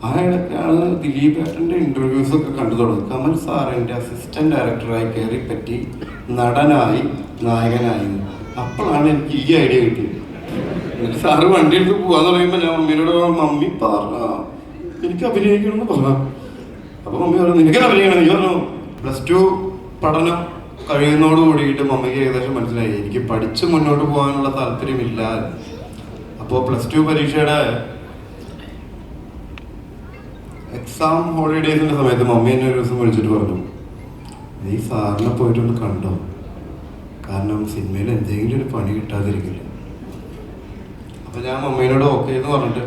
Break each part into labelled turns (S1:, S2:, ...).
S1: അയാളൊക്കെയാണ് ദിലീപേട്ടൻ്റെ ഇൻ്റർവ്യൂസൊക്കെ കണ്ടു തുടങ്ങി. കമൽ സാറിൻ്റെ അസിസ്റ്റന്റ് ഡയറക്ടറായി കയറി പറ്റി നടനായി നായകനായി. അപ്പോഴാണ് എനിക്ക് ഈ ഐഡിയ കിട്ടിയത്. എന്നിട്ട് സാറ് വണ്ടി എടുത്ത് പോകാന്ന് പറയുമ്പോൾ ഞാൻ മമ്മിയോട് മമ്മി പറഞ്ഞ എനിക്ക് അഭിനയിക്കണമെന്ന് പറഞ്ഞു. അപ്പോൾ മമ്മി പറഞ്ഞു നിനക്ക് അഭിനയിക്കണം. നീ പറഞ്ഞു +2 പഠനം കഴിയുന്നതോട് കൂടിയിട്ട് മമ്മിക്ക് ഏകദേശം മനസ്സിലായി എനിക്ക് പഠിച്ച് മുന്നോട്ട് പോകാനുള്ള താല്പര്യമില്ല. അപ്പോൾ +2 പരീക്ഷയുടെ എക്സാം ഹോളിഡേസിൻ്റെ സമയത്ത് മമ്മി എന്നെ ഒരു ദിവസം വിളിച്ചിട്ട് പറഞ്ഞു നീ സാറിനെ പോയിട്ടൊന്ന് കണ്ടോ, കാരണം സിനിമയിൽ എന്തെങ്കിലും ഒരു പണി കിട്ടാതിരിക്കില്ല. അപ്പം ഞാൻ മമ്മീനോട് ഓക്കെ എന്ന് പറഞ്ഞിട്ട്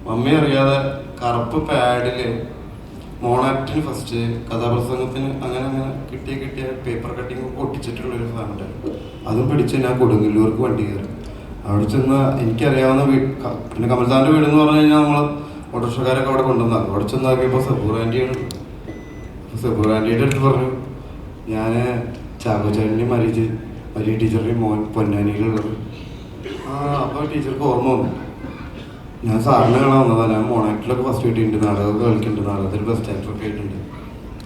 S1: മമ്മി അറിയാതെ കറുപ്പ് പാഡിൽ മോണാക്ടിന് ഫസ്റ്റ് കഥാപ്രസംഗത്തിന് അങ്ങനെ കിട്ടിയ പേപ്പർ കട്ടിങ് ഒട്ടിച്ചിട്ടുള്ളൊരു സാധനം അതും പിടിച്ച് ഞാൻ കൊടുങ്ങല്ലൂർക്ക് വണ്ടി കയറി. അവിടെ ചെന്ന് എനിക്കറിയാവുന്ന പിന്നെ കമൽസാറിൻ്റെ വീടെന്ന് പറഞ്ഞു കഴിഞ്ഞാൽ നമ്മൾ ഓട്ടോറിക്ഷക്കാരൊക്കെ അവിടെ കൊണ്ടുവന്നാക്കും. അവിടെ ചെന്നാക്കിയപ്പോൾ സബൂർ ആൻറ്റിയാണ്. സബൂർ ആൻറ്റിയുടെ അടുത്ത് പറഞ്ഞു ഞാൻ ചാക്കോച്ചേട്ടൻ്റെയും മരി ടീച്ചറുടെയും മോൻ പൊന്നാനിയിലുള്ളത്. അപ്പോൾ ടീച്ചർക്ക് ഓർമ്മ വന്നു ഞാൻ സാറിനെ കാണാൻ വന്നതാണ്. ഞാൻ മോണാക്ടിലൊക്കെ ഫസ്റ്റ് കിട്ടിയിട്ടുണ്ട്, നാടകമൊക്കെ കളിക്കുന്നുണ്ട്, നാടകത്തിൽ ബെസ്റ്റ് ആക്ടറൊക്കെ ആയിട്ടുണ്ട്.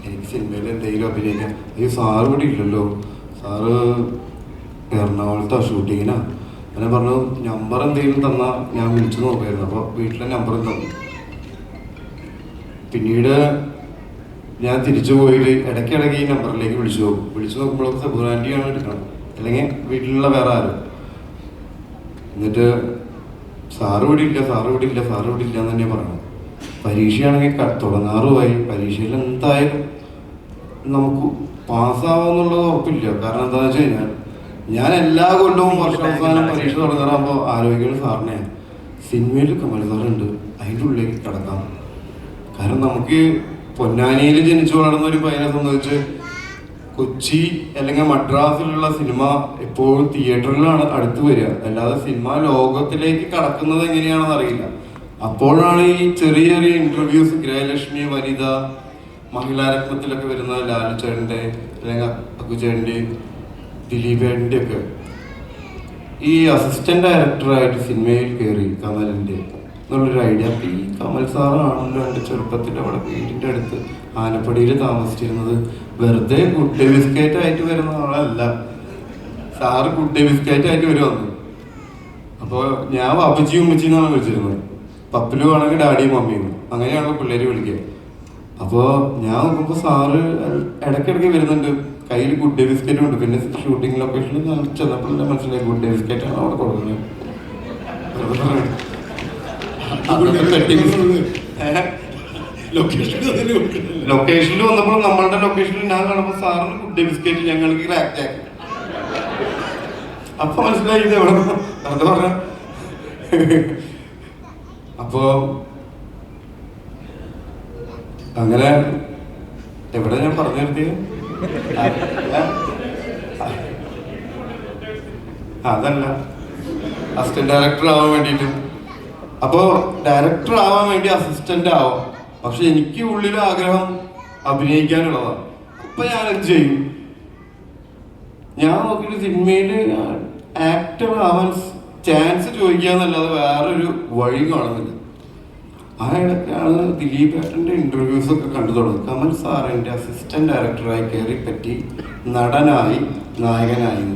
S1: എനിക്ക് സിനിമയിൽ എന്തെങ്കിലും അഭിനയിക്കാം. അയ്യോ സാറ് ഇവിടെ ഇല്ലല്ലോ, സാറ് എറണാകുളത്താ ഷൂട്ടിങ്ങിനാ. ഞാൻ പറഞ്ഞു നമ്പർ എന്തെങ്കിലും തന്നാൽ ഞാൻ വിളിച്ചു നോക്കായിരുന്നു. അപ്പോൾ വീട്ടിലെ നമ്പറും തന്നു. പിന്നീട് ഞാൻ തിരിച്ചു പോയിട്ട് ഇടയ്ക്കിടയ്ക്ക് ഈ നമ്പറിലേക്ക് വിളിച്ചു നോക്കുമ്പോഴൊക്കെ സബൂർ ആൻറ്റിയാണ് എടുക്കണം, അല്ലെങ്കിൽ വീട്ടിലുള്ള വേറെ ആരും. എന്നിട്ട് സാറ് ഇവിടെ ഇല്ല എന്ന് തന്നെ പറയണം. പരീക്ഷയാണെങ്കിൽ തുടങ്ങാറുമായി. പരീക്ഷയിൽ എന്തായാലും നമുക്ക് പാസ്സാവാന്നുള്ളത് ഉറപ്പില്ല. കാരണം എന്താണെന്ന് വെച്ച് കഴിഞ്ഞാൽ ഞാൻ എല്ലാ കൊല്ലവും വർഷാവസാനം പരീക്ഷ തുടങ്ങാറാകുമ്പോൾ ആലോചിക്കുന്ന സാറിനെയാണ്. സിനിമയിൽ കമൽ സാറുണ്ട്, അതിൻ്റെ ഉള്ളിലേക്ക് കിടക്കാം. കാരണം നമുക്ക് പൊന്നാനിയിൽ ജനിച്ചു വളർന്ന ഒരു പയ്യനെ സംബന്ധിച്ച് കൊച്ചി അല്ലെങ്കിൽ മദ്രാസിലുള്ള സിനിമ എപ്പോഴും തിയേറ്ററിലാണ് അടുത്ത് വരിക, അല്ലാതെ സിനിമ ലോകത്തിലേക്ക് കടക്കുന്നത് എങ്ങനെയാണെന്ന് അറിയില്ല. അപ്പോഴാണ് ഈ ചെറിയ ചെറിയ ഇന്റർവ്യൂസ് ഗൃഹലക്ഷ്മി, വനിത, മഹിളാരത്നത്തിലൊക്കെ വരുന്ന ലാലുചേട്ടൻ്റെ അല്ലെങ്കിൽ അക്കുചേട്ടൻ്റെ, ദിലീപേട്ടൻ്റെ ഒക്കെ ഈ അസിസ്റ്റന്റ് ഡയറക്ടറായിട്ട് സിനിമയിൽ കയറി കമലിൻ്റെ എന്നുള്ളൊരു ഐഡിയ. അപ്പം ഈ കമൽ സാറാണല്ലോ എൻ്റെ ചെറുപ്പത്തിൻ്റെ അവിടെ വീടിൻ്റെ അടുത്ത് ആനപ്പടിയിൽ താമസിച്ചിരുന്നത്. വെറുതെ ഗുഡ് ഡേ ബിസ്ക്കറ്റ് ആയിട്ട് വരുന്ന ആളല്ല സാറ്. ഗുഡ് ഡേ ബിസ്ക്കറ്റ് ആയിട്ട് വരുമെന്ന്. അപ്പോൾ ഞാൻ പപ്പച്ചി ഉമ്മച്ചി എന്നാണ് വിളിച്ചിരുന്നത്. പപ്പലു ആണെങ്കിൽ ഡാഡിയും മമ്മിയും, അങ്ങനെയാണല്ലോ പിള്ളേർ വിളിക്കുക. അപ്പോൾ ഞാൻ നോക്കുമ്പോൾ സാറ് ഇടയ്ക്കിടയ്ക്ക് വരുന്നുണ്ട്, കയ്യിൽ ഗുഡ് ഡേ ബിസ്ക്കറ്റും ഉണ്ട്. പിന്നെ ഷൂട്ടിംഗ് ലൊക്കേഷനിൽ ഞാൻ ചെന്നപ്പോഴല്ലേ മനസ്സിലായി ഗുഡ് ഡേ ബിസ്ക്കറ്റാണ് അവിടെ കൊടുക്കുന്നത്. ലൊക്കേഷനിൽ വന്നപ്പോൾ നമ്മളുടെ ലൊക്കേഷനിൽ ഞാൻ കാണുമ്പോൾ സാറിന് ഗുഡ് ഡേ ബിസ്ക്കറ്റ് ഞങ്ങൾക്ക് ക്രാക്ക് ആക്കി. അപ്പൊ മനസ്സിലായി ഇത് എവിടെ അത് പറഞ്ഞ. അപ്പോ അങ്ങനെ എവിടെ ഞാൻ പറഞ്ഞു നിർത്തിയത്? അതല്ല, അസിസ്റ്റന്റ് ഡയറക്ടർ ആവാൻ വേണ്ടിയിട്ട്. അപ്പോൾ ഡയറക്ടർ ആവാൻ വേണ്ടി അസിസ്റ്റന്റ് ആവാം, പക്ഷെ എനിക്ക് ഉള്ളിൽ ആഗ്രഹം അഭിനയിക്കാനുള്ളതാണ്. അപ്പൊ ഞാൻ എന്ത് ചെയ്യും? ഞാൻ നോക്കിയിട്ട് സിനിമയിൽ ആക്ടർ ആവാൻ ചാൻസ് ചോദിക്കാന്നല്ലാതെ വേറൊരു വഴി കാണുന്നില്ല. അയാളൊക്കെയാണ് ദിലീപേട്ടൻ്റെ ഇൻ്റർവ്യൂസൊക്കെ കണ്ടു തുടങ്ങി. കമൽ സാറിൻ്റെ അസിസ്റ്റന്റ് ഡയറക്ടറായി കയറി പറ്റി നടനായി നായകനായി.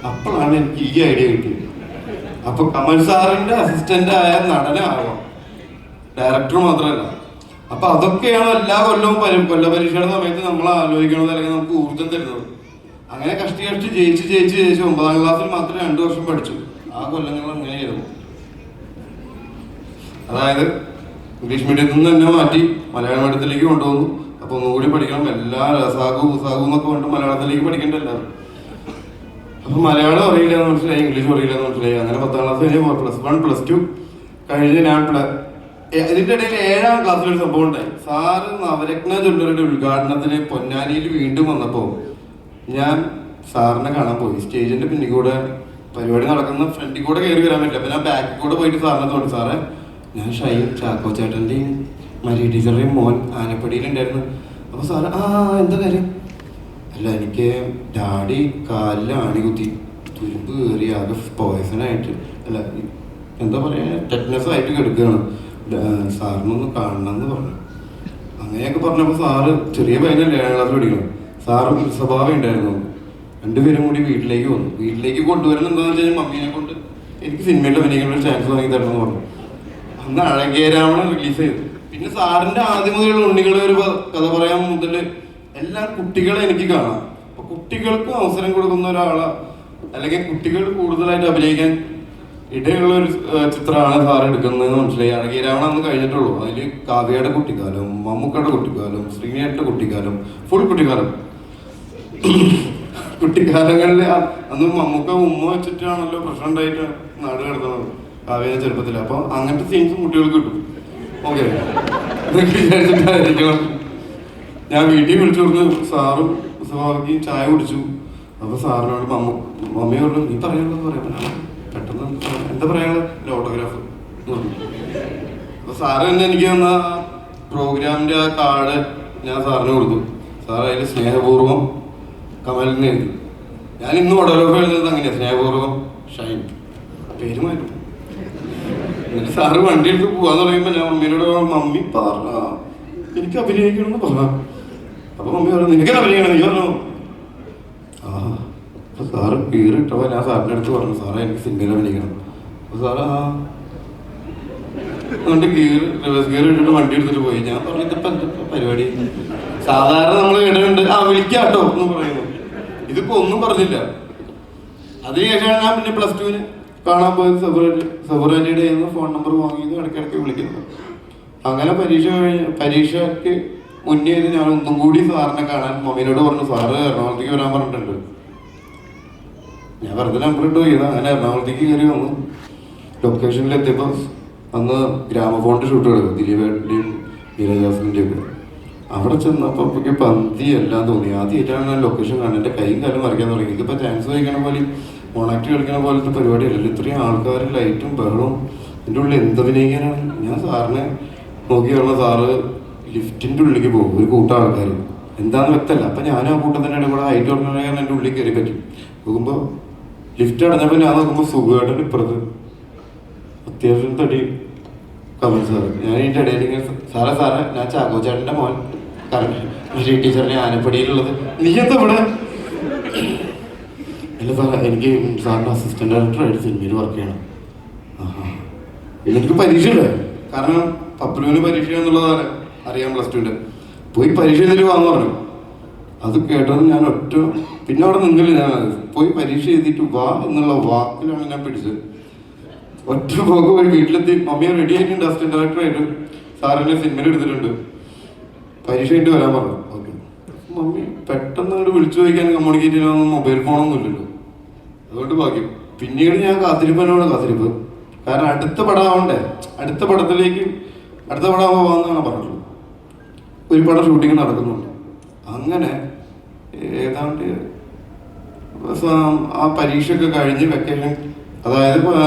S1: അപ്പോഴാണ് എനിക്ക് ഈ ഐഡിയ കിട്ടിയത്. അപ്പോൾ കമൽ സാറിൻ്റെ അസിസ്റ്റന്റ് ആയ നടനാവാം, ഡയറക്ടർ മാത്രമല്ല. അപ്പൊ അതൊക്കെയാണ് എല്ലാ കൊല്ലവും കൊല്ല പരീക്ഷയുടെ സമയത്ത് നമ്മൾ ആലോചിക്കണത്, അല്ലെങ്കിൽ നമുക്ക് ഊർജം തരുന്നത്. അങ്ങനെ കഷ്ടി ജയിച്ച് 9ാം ക്ലാസ്സിൽ മാത്രം 2 വർഷം പഠിച്ചു. ആ കൊല്ലങ്ങൾ അങ്ങനെയായിരുന്നു. അതായത് ഇംഗ്ലീഷ് മീഡിയത്തിൽ നിന്ന് തന്നെ മാറ്റി മലയാള മീഡിയത്തിലേക്ക് കൊണ്ടുവന്നു. അപ്പൊ ഒന്നുകൂടി പഠിക്കണം, എല്ലാ രസാഗു എന്നൊക്കെ കൊണ്ട് മലയാളത്തിലേക്ക് പഠിക്കേണ്ട എല്ലാവരും. അപ്പൊ മലയാളം അറിയില്ല എന്ന് മനസ്സിലായി, ഇംഗ്ലീഷ് അറിയില്ല എന്ന് മനസ്സിലായി. അങ്ങനെ 10ാം ക്ലാസ് കഴിഞ്ഞ് +1 +2 കഴിഞ്ഞ് ഞാൻ ഇതിന്റെ ഇടയിൽ 7ാം ക്ലാസ്സിൽ ഒരു സംഭവം ഉണ്ടായി. സാറ് നവരത്ന ജ്വല്ലറിയുടെ ഉദ്ഘാടനത്തിന് പൊന്നാനിയിൽ വീണ്ടും വന്നപ്പോൾ ഞാൻ സാറിനെ കാണാൻ പോയി. സ്റ്റേജിന്റെ പിന്നിൽ കൂടെ പരിപാടി നടക്കുന്ന ഫ്രണ്ടിൽ കൂടെ കയറി വരാൻ പറ്റില്ല. അപ്പൊ ഞാൻ ബാക്കിൽ കൂടെ പോയിട്ട് സാറിനെ തോന്നി, സാറേ ഞാൻ ഷൈൻ ചാക്കോച്ചേട്ടൻ്റെയും മരി ടീച്ചറുടെയും മോൻ ആനപ്പടിയിലുണ്ടായിരുന്നു. അപ്പൊ സാറ് എന്താ കാര്യം? അല്ല, എനിക്ക് ഡാഡി കാലിൽ ആണി കുത്തി തുരുമ്പ് കയറി ആകെ പോയ്സണായിട്ട്, അല്ല എന്താ പറയുക, ടെറ്റ്നസ് ആയിട്ട് കിടക്കുകയാണ്. സാറിനൊന്ന് കാണണം എന്ന് പറഞ്ഞു. അങ്ങനെയൊക്കെ പറഞ്ഞപ്പോൾ സാറ് ചെറിയ പയ്യനല്ലേ 7ാം ക്ലാസ് പഠിക്കണം. സാറും സ്വഭാവം ഉണ്ടായിരുന്നു. രണ്ടുപേരും കൂടി വീട്ടിലേക്ക് വന്നു. വീട്ടിലേക്ക് കൊണ്ടുവരണം എന്താണെന്ന് വെച്ച് കഴിഞ്ഞാൽ മമ്മീനെ കൊണ്ട് എനിക്ക് സിനിമയിൽ അഭിനയിക്കുന്ന ഒരു ചാൻസ് വാങ്ങി തരണം എന്ന് പറഞ്ഞു. അന്ന് അഴകിയ രാവണൻ റിലീസ് ചെയ്തു. പിന്നെ സാറിൻ്റെ ആദ്യം മുതലുള്ള ഉണ്ണികളെ ഒരു കഥ പറയാൻ മുതൽ എല്ലാ കുട്ടികളെ എനിക്ക് കാണാം. അപ്പോൾ കുട്ടികൾക്കും അവസരം കൊടുക്കുന്ന ഒരാളെ, അല്ലെങ്കിൽ കുട്ടികൾ കൂടുതലായിട്ട് അഭിനയിക്കാൻ ഇടയുള്ള ഒരു ചിത്രമാണ് സാർ എടുക്കുന്നതെന്ന് മനസ്സിലായി. അഴകിയ രാവണൻ അന്ന് കഴിഞ്ഞിട്ടുള്ളൂ. അതിൽ കാവ്യയുടെ കുട്ടിക്കാലം, മമ്മൂക്കയുടെ കുട്ടിക്കാലം, ശ്രീനിയുടെ കുട്ടിക്കാലം, ഫുൾ കുട്ടിക്കാലം. കുട്ടിക്കാലങ്ങളിൽ അന്ന് മമ്മൂക്ക ഉമ്മ വെച്ചിട്ടാണല്ലോ പ്രശ്നം ഉണ്ടായിട്ട് നാട് കിടന്നത് കാവ്യ ചെറുപ്പത്തിൽ. അപ്പൊ അങ്ങനത്തെ സീൻസും കുട്ടികൾക്ക് കിട്ടും. ഓക്കെ, വിചാരിച്ചിട്ടായിരിക്കണം. ഞാൻ വീട്ടിൽ വിളിച്ചു കൊടുത്ത് സാറും സ്വാമിക്കും ചായ കുടിച്ചു. അപ്പൊ സാറിനോട് മമ്മിയോട് നീ പറയാനുള്ളത് പറയാൻ പെട്ടെന്ന് എന്താ പറയാനുള്ളത് ഓട്ടോഗ്രാഫ് എന്ന് പറഞ്ഞു. അപ്പൊ സാറ് തന്നെ എനിക്ക് തന്ന പ്രോഗ്രാമിന്റെ ആ കാർഡ് ഞാൻ സാറിന് കൊടുത്തു. സാർ അതിൽ സ്നേഹപൂർവ്വം കമലിന് എഴുതി. ഞാൻ ഇന്ന് ഓട്ടോഗ്രാഫ് എഴുതുന്നത് അങ്ങനെയാണ്, സ്നേഹപൂർവ്വം ഷൈൻ, പേര് മാറ്റും. എന്നിട്ട് സാറ് വണ്ടി എടുത്ത് പോവാന്ന് പറയുമ്പോൾ ഞാൻ മമ്മീനോട് മമ്മി പറഞ്ഞ എനിക്ക് അഭിനയിക്കണമെന്ന് പറഞ്ഞു. അപ്പൊ മമ്മി പറഞ്ഞു നിനക്ക് അഭിനയിക്കണം. നീ പറഞ്ഞു അപ്പൊ സാറ് കീറിട്ടപ്പോ ഞാൻ സാറിൻ്റെ അടുത്ത് പറഞ്ഞു സാറേ എനിക്ക് സിനിമയിൽ അഭിനയിക്കണം. അപ്പൊ സാറ് എന്നിട്ട് റിവേഴ്സ് ഗിയർ ഇട്ടിട്ട് വണ്ടി എടുത്തിട്ട് പോയി. ഞാൻ പറഞ്ഞു ഇതിപ്പോ എന്താ പരിപാടി, സാധാരണ നമ്മൾ ഇടയുണ്ട് വിളിക്കാട്ടോ എന്ന് പറയുന്നു. ഇതിപ്പോ ഒന്നും പറഞ്ഞില്ല. അതിനുശേഷമാണ് ഞാൻ പിന്നെ +2 കാണാൻ പോയത്. സബുറാൻറ്റിയുടെ ഫോൺ നമ്പർ വാങ്ങിയത്, ഇടയ്ക്കിടയ്ക്ക് വിളിക്കുന്നത്. അങ്ങനെ പരീക്ഷയ്ക്ക് മുന്നേ ഞാൻ ഒന്നും കൂടി സാറിനെ കാണാൻ മമ്മീനോട് പറഞ്ഞു. സാറ് എറണാകുളത്തേക്ക് വരാൻ പറഞ്ഞിട്ടുണ്ട്. ഞാൻ വെറുതെ നമ്പർ ഇട്ട് പോയത്. അങ്ങനെ എറണാകുളത്തേക്ക് കയറി വന്നു. ലൊക്കേഷനിൽ എത്തിയപ്പോൾ അന്ന് ഗ്രാമഫോണിൻ്റെ ഷൂട്ട് കിടക്കും, ദിലീപേട്ടൻ്റെയും നീരജാസിൻ്റെയും ഒക്കെ. അവിടെ ചെന്നപ്പോൾ പന്തി എല്ലാം തോന്നി. ആദ്യമായിട്ടാണ് ഞാൻ ലൊക്കേഷൻ കാണുന്നത്. എൻ്റെ കൈയും കാലും മറിക്കാൻ തുടങ്ങി. ഇതിപ്പോൾ ചാൻസ് വഹിക്കണ പോലെ ഓണാക്ട് കളിക്കണ പോലത്തെ പരിപാടിയല്ലല്ലോ. ഇത്രയും ആൾക്കാർ, ലൈറ്റും ബഹളവും, എൻ്റെ ഉള്ളിൽ എന്തഭിനയിക്കാനാണ്. ഞാൻ സാറിനെ നോക്കി പറഞ്ഞ സാറ് ലിഫ്റ്റിൻ്റെ ഉള്ളിലേക്ക് പോകും. ഒരു കൂട്ടം ആൾക്കാർ എന്താണെന്ന് വ്യക്തമല്ല. അപ്പം ഞാനും ആ കൂട്ടത്തിൻ്റെ ഇടയിൽ കൂടെ ഹൈറ്റ് പറഞ്ഞ കാരണം എൻ്റെ ഉള്ളിൽ കയറി പറ്റും. നോക്കുമ്പോൾ ലിഫ്റ്റ് അടഞ്ഞപ്പോൾ ഞാൻ നോക്കുമ്പോൾ സുഖമായിട്ടുണ്ട് ഇപ്പുറത്ത് അത്യാവശ്യം തടി കമൽ സാറ്. ഞാൻ ഇതിൻ്റെ ഇടയിൽ ഇങ്ങനെ സാറേ ഞാൻ ചാക്കോച്ചേട്ടൻ്റെ മോൻ ടീച്ചറിൻ്റെ ആനപ്പടിയിലുള്ളത്. നീ എന്താ ഇവിടെ? അല്ല സാറേ എനിക്ക് സാറിൻ്റെ അസിസ്റ്റന്റ് ഡയറക്ടറായിട്ട് സിനിമയിൽ വർക്ക് ചെയ്യണം. എനിക്ക് പരീക്ഷയില്ലേ, കാരണം പപ്പലുവിന് പരീക്ഷ എന്നുള്ളത് അറിയാം, +2 പോയി പരീക്ഷ എഴുതിട്ട് വാന്ന് പറഞ്ഞു. അത് കേട്ടത് ഞാൻ പിന്നെ അവിടെ നിന്നില്ല. ഞാൻ പോയി പരീക്ഷ എഴുതിയിട്ട് വാ എന്നുള്ള വാക്കിലാണ് ഞാൻ പിടിച്ചത്. ഒറ്റ പോക്ക് പോയി വീട്ടിലെത്തി. മമ്മിയെ റെഡി ആയിട്ടുണ്ട്, അസിസ്റ്റന്റ് ഡയറക്ടറായിട്ട് സാറിനെ സിനിമയിൽ എടുത്തിട്ടുണ്ട്, പരീക്ഷ കഴിഞ്ഞിട്ട് വരാൻ പറഞ്ഞു. ഓക്കെ. മമ്മി പെട്ടെന്ന് അങ്ങോട്ട് വിളിച്ചു ചോദിക്കാൻ കമ്മ്യൂണിക്കേറ്റ് ചെയ്യാനൊന്നും മൊബൈൽ ഫോണൊന്നും ഇല്ലല്ലോ, അതുകൊണ്ട് ഭാഗ്യം. പിന്നീട് ഞാൻ കാത്തിരിപ്പ്, കാരണം അടുത്ത പടമാവണ്ടേ, അടുത്ത പടമാകുമ്പോൾ വാന്നാണ് പറഞ്ഞത്. ഒരു പടം ഷൂട്ടിങ് നടക്കുന്നുണ്ട്. അങ്ങനെ ഏതാണ്ട് ആ പരീക്ഷയൊക്കെ കഴിഞ്ഞ് വെക്കേഷൻ, അതായത്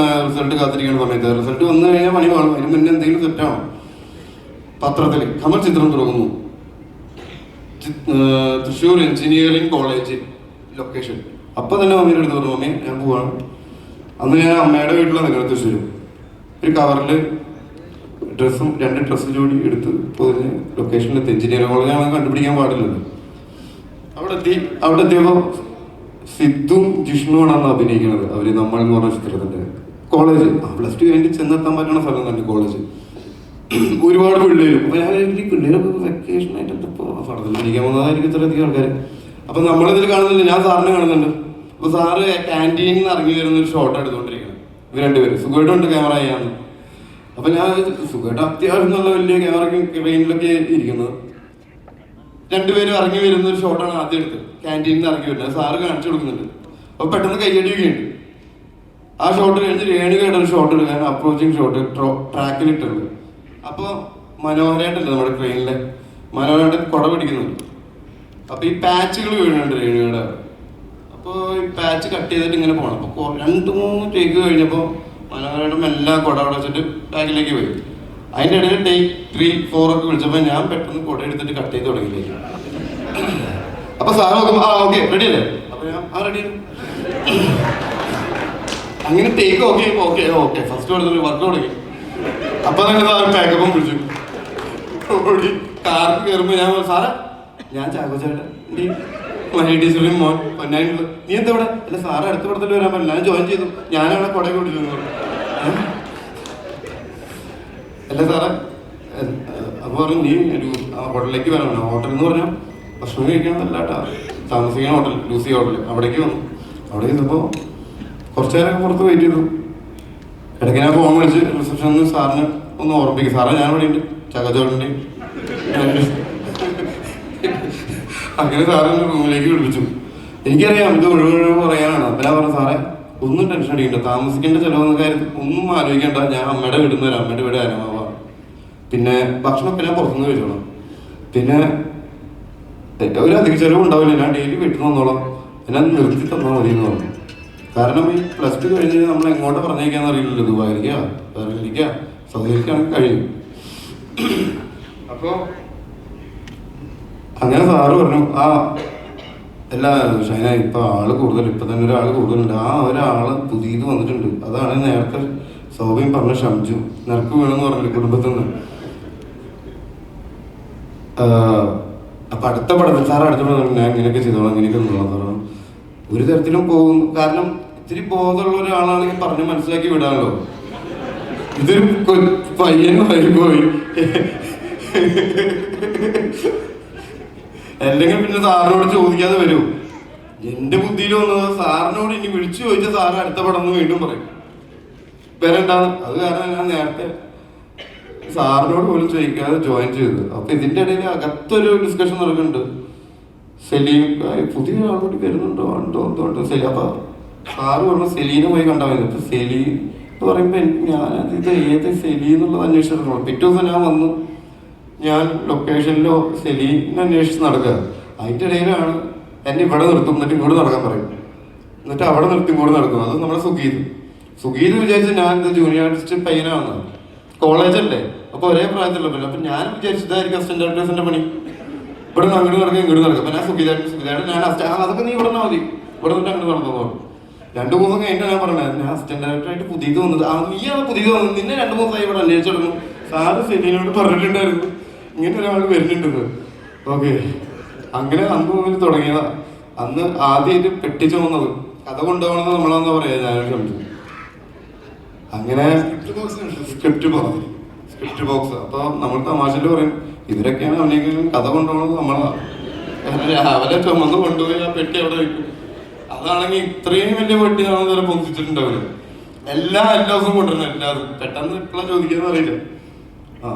S1: റിസൾട്ട് കാത്തിരിക്കുന്ന സമയത്ത് റിസൾട്ട് വന്നു കഴിഞ്ഞാൽ പണി കാണും. അതിന് മുന്നേ എന്തെങ്കിലും സെറ്റാണോ. പത്രത്തിൽ കമൽ ചിത്രം തുടങ്ങുന്നു, തൃശ്ശൂർ എഞ്ചിനീയറിംഗ് കോളേജ് ലൊക്കേഷൻ. അപ്പം തന്നെ മമ്മീൻ്റെ അടുത്ത് പറഞ്ഞു മമ്മി ഞാൻ പോവാണ്. അന്ന് ഞാൻ അമ്മയുടെ വീട്ടിലാണ് നിൽക്കുന്നത് തൃശ്ശൂർ. ഒരു കവറിൽ 2 ഡ്രസ്സ് ജോഡി എടുത്ത് പൊതിഞ്ഞ് ലൊക്കേഷനിലെത്തി. എഞ്ചിനീയറിംഗ് കോളേജാണ് കണ്ടുപിടിക്കാൻ പാടില്ലല്ലോ. അവിടെ എത്തിയപ്പോൾ സിദ്ധും ജിഷ്ണുവാണ് അന്ന് അഭിനയിക്കുന്നത്. അവർ നമ്മൾ എന്ന് പറഞ്ഞ ചിത്രത്തിൻ്റെ കോളേജ് +2 കഴിഞ്ഞ് ചെന്നെത്താൻ പറ്റുന്ന സ്ഥലം തന്നെ കോളേജ്. ഒരുപാട് പിള്ളേരും. അപ്പോൾ ഞാൻ ഈ പിള്ളേരൊക്കെ വെക്കേഷനായിട്ട് എന്തപ്പോൾ പടത്തിൽ അഭിനയിക്കാൻ പോകുന്നതായിരിക്കും ഇത്രയധികം ആൾക്കാർ. അപ്പം നമ്മളിതിൽ കാണുന്നില്ല, ഞാൻ സാറിനെ കാണുന്നുണ്ട്. അപ്പോൾ സാറ് ക്യാൻറ്റീനിൽ നിന്ന് ഇറങ്ങി വരുന്നൊരു ഷോട്ട് എടുത്തുകൊണ്ടിരിക്കണം. ഇവർ രണ്ടുപേരും സുഖമായിട്ടുണ്ട് ക്യാമറ ചെയ്യാന്ന്. അപ്പം ഞാൻ സുഖമായിട്ട് അത്യാവശ്യം നല്ല വലിയ ക്യാമറയ്ക്കും ക്രെയിനിലൊക്കെ ഇരിക്കുന്നത്. രണ്ടുപേരും ഇറങ്ങി വരുന്ന ഒരു ഷോട്ടാണ് ആദ്യം എടുത്തത്. ക്യാൻറ്റീനിൽ നിന്ന് ഇറങ്ങി വരുന്നത് സാറ് കാണിച്ചു കൊടുക്കുന്നുണ്ട്. അപ്പോൾ പെട്ടെന്ന് കയ്യടിയൊക്കെയുണ്ട്. ആ ഷോട്ട് കഴിഞ്ഞ് രേണുകയുടെ ഒരു ഷോട്ട് എടുക്കാൻ അപ്രോച്ചിങ് ഷോട്ട് ട്രാക്കിലിട്ടുണ്ട്. അപ്പോൾ മനോഹരമായിട്ടല്ലേ നമ്മുടെ ട്രെയിനിലെ മനോഹരമായിട്ട് കുട പിടിക്കുന്നുണ്ട്. അപ്പോൾ ഈ പാച്ചുകൾ വീഴുന്നുണ്ട് രേണുകയുടെ. അപ്പോൾ ഈ പാച്ച് കട്ട് ചെയ്തിട്ട് ഇങ്ങനെ പോകണം. അപ്പോൾ 2-3 ടേക്ക് കഴിഞ്ഞപ്പോൾ മനോഹരമായിട്ടും എല്ലാം കുട അവിടെ വെച്ചിട്ട് ബാക്കിലേക്ക് പോയി. അതിൻ്റെ ഇടയിൽ ടേക്ക് 3-4 ഒക്കെ വിളിച്ചപ്പോൾ ഞാൻ പെട്ടെന്ന് കുട എടുത്തിട്ട് കട്ട് ചെയ്ത് തുടങ്ങിയില്ല. അപ്പോൾ സാറ് നോക്കുമ്പോൾ ഓക്കെ റെഡി അല്ലേ? അപ്പോൾ ഞാൻ റെഡി. അങ്ങനെ ടേക്ക് ഓക്കെ ഫസ്റ്റ് കൊടുത്തിട്ട് വർക്ക് തുടങ്ങി. അപ്പൊ തന്നെ സാറ് പാക്കപ്പും പിടിച്ചു ഓടി കാറിൽ കയറുമ്പോ ഞാൻ സാറേ ഞാൻ ചാക്കോച്ചേട്ടൻ മഹി ടീച്ചറും മോൻ പൊന്നായിട്ടുള്ള നീ എന്താ ഇവിടെ അല്ല സാറ് അടുത്ത പടത്തിൽ വരാൻ പറ്റില്ല ഞാൻ ജോയിൻ ചെയ്തു ഞാനവിടെ കുട കൊണ്ടിരുന്നു അല്ല സാറേ അപ്പൊ പറഞ്ഞു നീ ഹോട്ടലിലേക്ക് വരണം ഹോട്ടൽ എന്ന് പറഞ്ഞാൽ ഭക്ഷണം കഴിക്കണമെന്നല്ല കേട്ടാ താമസിക്കുന്ന ഹോട്ടൽ ലൂസി ഹോട്ടൽ അവിടേക്ക് വന്നു അവിടെ ചെന്നപ്പോൾ കുറച്ചു നേരമൊക്കെ പുറത്ത് വെയിറ്റ് ചെയ്തു ഇടയ്ക്ക് ഞാൻ ഫോൺ വിളിച്ച് റിസപ്ഷനിൽ സാറിന് ഒന്ന് ഓർമ്മിപ്പിക്കും സാറേ ഞാൻ ഇവിടെ ഉണ്ട് ചകച്ചോടൻ്റെ അങ്ങനെ സാറിന് റൂമിലേക്ക് വിളിപ്പിച്ചു എനിക്കറിയാം ഇത് ഒഴിവൊഴിവ് പറയാനാണ് അപ്പം ഞാൻ പറഞ്ഞു സാറേ ഒന്നും ടെൻഷൻ അടിക്കണ്ട താമസിക്കേണ്ട ചിലവെന്ന കാര്യത്തിൽ ഒന്നും ആലോചിക്കേണ്ട ഞാൻ അമ്മയുടെ വീട്ടിൽ നിന്ന് വരാം അമ്മയുടെ വീട് ആരമാവാ പിന്നെ ഭക്ഷണമൊക്കെ ഞാൻ പുറത്തുനിന്ന് കഴിച്ചോളാം പിന്നെ ഒരു അധിക ചിലവ് ഉണ്ടാവില്ല ഞാൻ ഡെയിലി വീട്ടിൽ നിന്ന് വന്നോളാം എന്നെ നിർത്തി തന്നാൽ മതി എന്ന് പറഞ്ഞു കാരണം ഈ പ്ലസ് ടു കഴിഞ്ഞ് നമ്മൾ എങ്ങോട്ട് പറഞ്ഞേക്കാന്ന് അറിയില്ലല്ലോ ദുബായിലേക്കാ ബെർലിനിലേക്കാ സൗദിയിലേക്കാണെങ്കിൽ കഴിയും അപ്പോൾ അങ്ങനെ സാറ് പറഞ്ഞു ആ എല്ലാ ഷൈന ഇപ്പൊ ആള് കൂടുതൽ ഇപ്പൊ തന്നെ ഒരാൾ കൂടുതലുണ്ട് ആ ഒരാള് പുതിയത് വന്നിട്ടുണ്ട് അതാണ് നേരത്തെ സൗബിയും പറഞ്ഞ ഷംജു നിനക്ക് വേണമെന്ന് പറഞ്ഞില്ല കുടുംബത്തിൽ നിന്ന് അപ്പൊ അടുത്ത പടത്തിൽ സാറ് അടുത്ത പടം ഞാൻ ഇങ്ങനെയൊക്കെ ചെയ്തോളാം ഇങ്ങനെയൊക്കെ നിന്നോളാം പറഞ്ഞു ഒരു തരത്തിലും പോകുന്നു കാരണം ഇത്തിരി ബോധമുള്ള ഒരാളാണെങ്കിൽ പറഞ്ഞ് മനസ്സിലാക്കി വിടാമല്ലോ ഇതൊരു പയ്യനായി പോയി അല്ലെങ്കിൽ പിന്നെ സാറിനോട് ചോദിക്കാതെ വരൂ എന്റെ ബുദ്ധിയിൽ വന്നത് സാറിനോട് ഇനി വിളിച്ചു ചോദിച്ച സാറ് അടുത്ത പടം വീണ്ടും പറയും വരണ്ടാന്ന് അത് കാരണം ഞാൻ നേരത്തെ സാറിനോട് പോലും ചോദിക്കാതെ ജോയിൻ ചെയ്തത് അപ്പൊ ഇതിന്റെ ഇടയിൽ അകത്തൊരു ഡിസ്കഷൻ നടക്കുന്നുണ്ട് സെലീം പുതിയ ആൾ കൂടി വരുന്നുണ്ടോ ഉണ്ടോ എന്തുകൊണ്ട് അപ്പൊ സാറ് പറഞ്ഞു സെലീനെ പോയി കണ്ടാൽ മതി അപ്പൊ സെലീ എന്ന് പറയുമ്പോ ഞാനത് ഇത് ഏത് സെലി എന്നുള്ളത് അന്വേഷിച്ചിട്ടുള്ളൂ പിറ്റേ ദിവസം ഞാൻ വന്നു ഞാൻ ലൊക്കേഷനിലോ സെലീനെ അന്വേഷിച്ച് നടക്കുക അതിൻ്റെ ഇടയിലാണ് എന്നെ ഇവിടെ നിർത്തും എന്നിട്ട് ഇങ്ങോട്ട് നടക്കാൻ പറയും എന്നിട്ട് അവിടെ നിർത്തി ഇങ്ങോട്ട് നടക്കും അത് നമ്മുടെ സുഗീത് വിചാരിച്ച് ഞാൻ ഇത് ജൂനിയർ ആർട്ടിസ്റ്റ് പയ്യനാണെന്ന് കോളേജല്ലേ അപ്പൊ ഒരേ പ്രായത്തിലുള്ള അപ്പൊ ഞാൻ വിചാരിച്ചതായിരിക്കും അസിസ്റ്റന്റ് ഡയറക്ടേഴ്സിന്റെ പണി ഇവിടെ നിന്ന് അങ്ങോട്ട് നടക്കുക ഇങ്ങോട്ട് നടക്കും അപ്പൊ ഞാൻ സുഗീതായിട്ട് ഞാൻ അതൊക്കെ നീ ഇവിടെ മതി ഇവിടെ നിന്നിട്ട് അങ്ങോട്ട് നടന്നു 2 ദിവസം കഴിഞ്ഞിട്ട് ഞാൻ പറഞ്ഞത് ഞാൻ അസിസ്റ്റന്റ് ഡയറക്ടറായിട്ട് പുതിയത് വന്നത് നീയാണ് പുതിയത് വന്നത് നിന്നെ 2 ദിവസമായി ഇവിടെ അന്വേഷിച്ചിടുന്നു സാറ് സെലീനോട് പറഞ്ഞിട്ടുണ്ടായിരുന്നു ഇങ്ങനെ ഒരാൾ വരുന്നുണ്ടെന്ന് ഓക്കെ അങ്ങനെ അന്ന് മുതൽ തുടങ്ങിയതാ അന്ന് ആദ്യമായിട്ട് പെട്ടിച്ചു വന്നത് കഥ കൊണ്ടുപോകണമെന്ന് നമ്മളെന്താ പറയാ ഞാനൊരു ശ്രമിച്ചു അങ്ങനെ സ്ക്രിപ്റ്റ് ബോക്സ് അപ്പൊ നമ്മൾ തമാശയിൽ പറയും ഇവരൊക്കെയാണ് അവനെങ്കിലും കഥ കൊണ്ടുപോകണത് നമ്മളാ രാവിലെ ചുമന്ന് കൊണ്ടുപോയി ആ പെട്ടി അവിടെ വയ്ക്കും അതാണെങ്കിൽ ഇത്രയും വലിയ പെട്ടി നമ്മൾ ഇതുവരെ പൊന്തിച്ചിട്ടുണ്ടാവില്ല എല്ലാ ദിവസവും കൊണ്ടുവരണം എല്ലാവരും പെട്ടെന്ന് ഇപ്പോഴാണ് ചോദിക്കാന്ന് അറിയില്ല ആ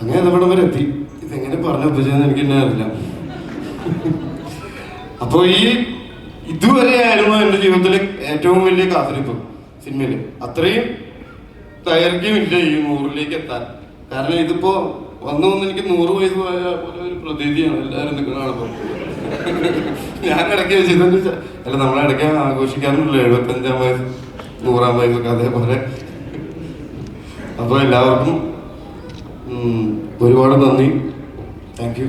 S1: അങ്ങനെ നമ്മുടെ വരെ എത്തി ഇതെങ്ങനെ പറഞ്ഞു ഒപ്പിച്ചതെന്ന് എനിക്ക് തന്നെ അറിയില്ല അപ്പൊ ഈ ഇതുവരെയായിരുന്നു എൻ്റെ ജീവിതത്തിലെ ഏറ്റവും വലിയ കാത്തിരിപ്പ് സിനിമയില് അത്രയും ദൈർഘ്യമില്ല ഈ 100ലേക്ക് എത്താൻ കാരണം ഇതിപ്പോ വന്നു എനിക്ക് 100 വയസ്സ് പോയ പോലെ ഒരു പ്രതീതിയാണ് എല്ലാവരും നിൽക്കുന്നതാണപ്പോ ഞാൻ ഇടയ്ക്ക് വെച്ചിട്ട് അല്ല നമ്മളിടയ്ക്ക് ആഘോഷിക്കാറുണ്ടല്ലോ 75-ാം വയസ്സ് 100-ാം വയസ്സൊക്കെ അതേപോലെ അപ്പൊ എല്ലാവർക്കും ഒരുപാട് നന്ദി താങ്ക് യു